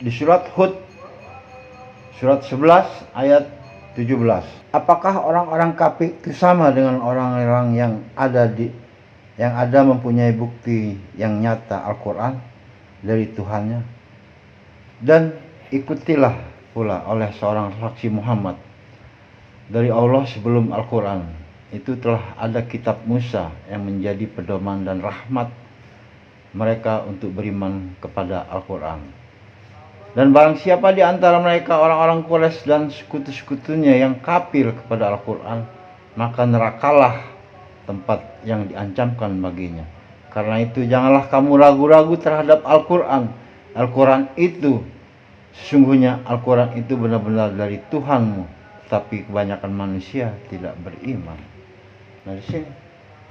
di surat Hud surat 11 ayat 17. Apakah orang-orang kafir itu sama dengan orang-orang yang ada mempunyai bukti yang nyata Al-Quran dari Tuhannya? Dan ikutilah pula oleh seorang saksi Muhammad dari Allah sebelum Al-Quran. Itu telah ada kitab Musa yang menjadi pedoman dan rahmat mereka untuk beriman kepada Al-Quran. Dan barang siapa di antara mereka orang-orang Quraisy dan sekutu-sekutunya yang kafir kepada Al-Quran, maka nerakalah tempat yang diancamkan baginya. Karena itu janganlah kamu ragu-ragu terhadap Al-Quran. Al-Quran itu sesungguhnya Al-Quran itu benar-benar dari Tuhanmu, tapi kebanyakan manusia tidak beriman. Nah di sini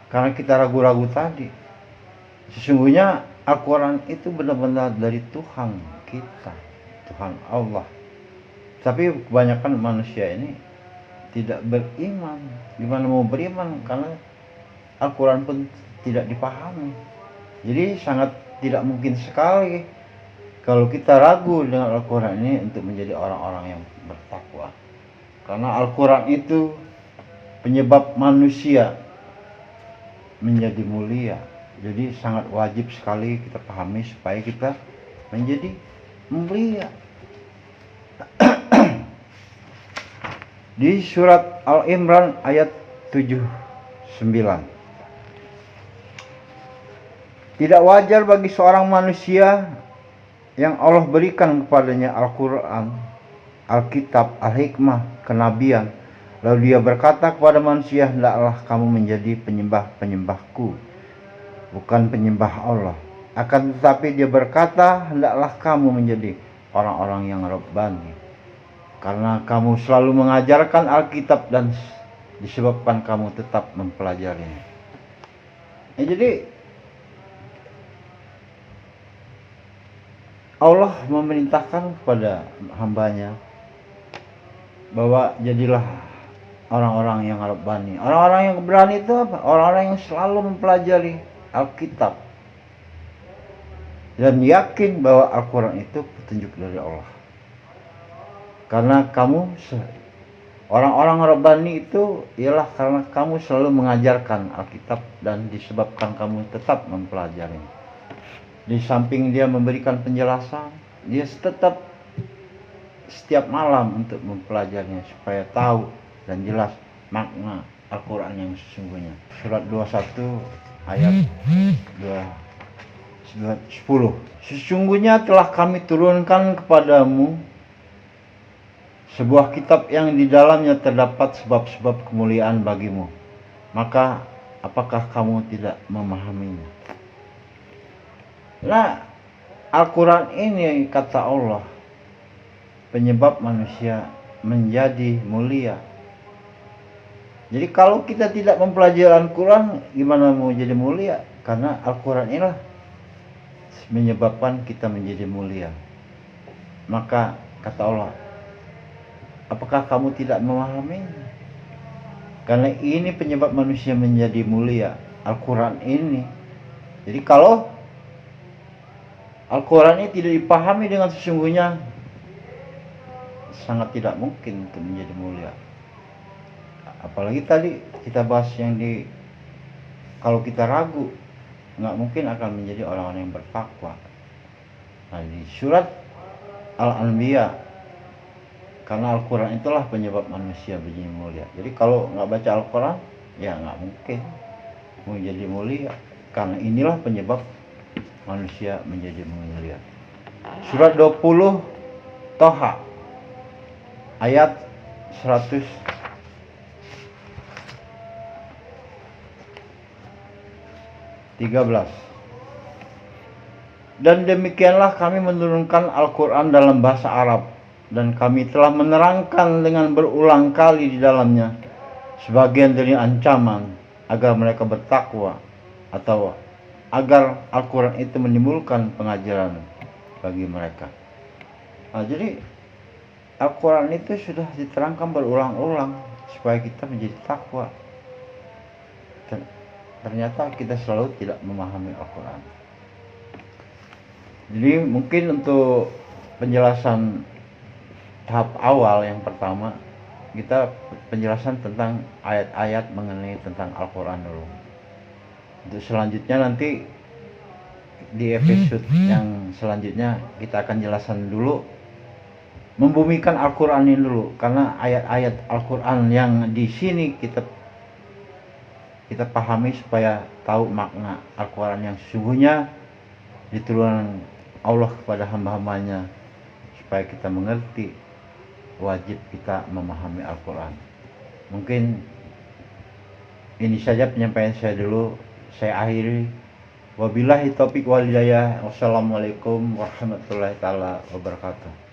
karena kita ragu-ragu tadi, sesungguhnya Al-Quran itu benar-benar dari Tuhan kita, Tuhan Allah. Tapi kebanyakan manusia ini tidak beriman. Gimana mau beriman karena Al-Quran pun tidak dipahami. Jadi sangat tidak mungkin sekali kalau kita ragu dengan Al-Quran ini untuk menjadi orang-orang yang bertakwa. Karena Al-Quran itu penyebab manusia menjadi mulia. Jadi sangat wajib sekali kita pahami supaya kita menjadi mulia. Di surat Al-Imran ayat 79. Tidak wajar bagi seorang manusia yang Allah berikan kepadanya Al-Quran, Alkitab, Al-Hikmah, kenabian, lalu dia berkata kepada manusia, hendaklah kamu menjadi penyembah-penyembahku, bukan penyembah Allah. Akan tetapi dia berkata, hendaklah kamu menjadi orang-orang yang Rabbani, karena kamu selalu mengajarkan Alkitab dan disebabkan kamu tetap mempelajarinya. Jadi Allah memerintahkan kepada hambanya bahwa jadilah orang-orang yang Rabbani. Orang-orang yang berani itu apa? Orang-orang yang selalu mempelajari Alkitab dan yakin bahwa Al-Quran itu petunjuk dari Allah. Karena kamu orang-orang Rabbani itu ialah karena kamu selalu mengajarkan Alkitab dan disebabkan kamu tetap mempelajarinya. Di samping dia memberikan penjelasan, dia tetap setiap malam untuk mempelajarinya supaya tahu dan jelas makna Al-Quran yang sesungguhnya. Surat 21 ayat 10. Sesungguhnya telah kami turunkan kepadamu sebuah kitab yang di dalamnya terdapat sebab-sebab kemuliaan bagimu. Maka apakah kamu tidak memahaminya? Nah, Al-Quran ini kata Allah penyebab manusia menjadi mulia. Jadi kalau kita tidak mempelajari Al-Quran, gimana mau jadi mulia? Karena Al-Quran inilah menyebabkan kita menjadi mulia. Maka kata Allah, apakah kamu tidak memahaminya? Karena ini penyebab manusia menjadi mulia, Al-Quran ini. Jadi kalau Al-Quran ini tidak dipahami dengan sesungguhnya, sangat tidak mungkin untuk menjadi mulia. Apalagi tadi kita bahas yang kalau kita ragu, nggak mungkin akan menjadi orang-orang yang bertakwa. Nah, di surat Al-Anbiya, karena Al-Quran itulah penyebab manusia menjadi mulia. Jadi kalau nggak baca Al-Quran, ya nggak mungkin menjadi mulia. Karena inilah penyebab manusia menjadi mulia. Surat 20 Toha ayat 113. Dan demikianlah kami menurunkan Al-Quran dalam bahasa Arab, dan kami telah menerangkan dengan berulang kali di dalamnya sebagian dari ancaman agar mereka bertakwa, atau agar Al-Quran itu menimbulkan pengajaran bagi mereka. Nah, jadi Al-Quran itu sudah diterangkan berulang-ulang supaya kita menjadi takwa. Dan ternyata kita selalu tidak memahami Al-Quran. Jadi mungkin untuk penjelasan tahap awal yang pertama, kita penjelasan tentang ayat-ayat mengenai tentang Al-Quran dulu. Untuk selanjutnya nanti di episode yang selanjutnya kita akan jelaskan dulu, membumikan Al-Quran ini dulu, karena ayat-ayat Al-Quran yang di sini kita pahami supaya tahu makna Al-Quran yang sesungguhnya diturunkan Allah kepada hamba-hambanya, supaya kita mengerti, wajib kita memahami Al-Quran. Mungkin ini saja penyampaian saya dulu, saya akhiri. Wabillahi taufiq wal hidayah. Wassalamualaikum warahmatullahi taala wabarakatuh.